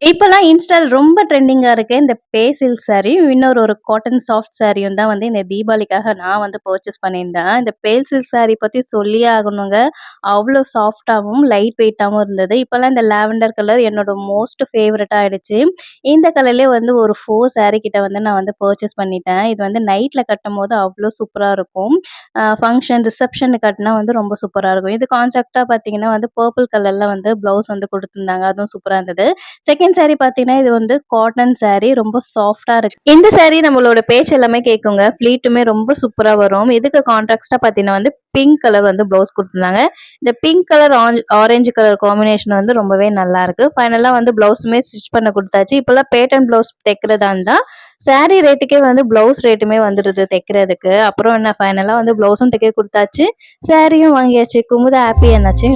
இப்பலாம் இன்ஸ்டால ரொம்ப ட்ரெண்டிங்கா இருக்கு. இந்த பே சில்க் சாரியும், இன்னொரு ஒரு காட்டன் சாஃப்ட் சாரியும் தான் வந்து இந்த தீபாவளிக்காக நான் வந்து பர்ச்சேஸ் பண்ணியிருந்தேன். இந்த பேல் சில்க் சாரி பத்தி சொல்லியே ஆகணுங்க. அவ்ளோ சாஃப்ட்டாவும், லைட் வெயிட்டாவும் இருந்தது. இப்பலாம் இந்த லாவெண்டர் கலர் என்னோட மோஸ்ட் ஃபேவரட்டா ஆயிடுச்சு. இந்த கலர்லயே வந்து ஒரு 4 சாரி கிட்ட வந்து நான் வந்து பர்ச்சேஸ் பண்ணிட்டேன். இது வந்து நைட்ல கட்டும்போது அவ்ளோ சூப்பரா இருக்கும். ஃபங்ஷன், ரிசப்ஷனுக்கு கட்னா வந்து ரொம்ப சூப்பரா இருக்கும். இது கான்செப்ட்டா பார்த்தீங்கன்னா வந்து பர்பிள் கலர்ல வந்து ப்ளவுஸ் வந்து குடுத்துருந்தாங்க. அதுவும் சூப்பரா இருந்தது. செகண்ட் சாரி பார்த்தீங்கன்னா, இது வந்து காட்டன் சாரி. ரொம்ப சாஃப்ட்டா இருக்கு. இந்த சாரி நம்மளோட பேச்சு எல்லாமே கேட்குங்க. ப்ளீட்டுமே ரொம்ப சூப்பரா வரும். இதுக்கு கான்ட்ராஸ்ட்டா பார்த்தீங்கன்னா வந்து பிங்க் கலர் வந்து ப்ளவுஸ் குடுத்துருந்தாங்க. இந்த pink colour, orange colour combination வந்து ரொம்பவே நல்லாருக்கு. ஃபைனலா வந்து ப்ளவுஸுமே ஸ்டிச் பண்ண குடுத்தாச்சு. இப்பலாம் பேட்டர்ன் ப்ளவுஸ் தைக்கிறதா இருந்தா, சாரி ரேட்டுக்கே வந்து ப்ளவுஸ் ரேட்டுமே வந்துடுது தைக்கிறதுக்கு. அப்புறம் என்ன ஃபைனலா வந்து ப்ளவுஸும் தைக்க குடுத்தாச்சு. சாரியும் வாங்கியாச்சு. குமுதா ஹாப்பி என்னாச்சு?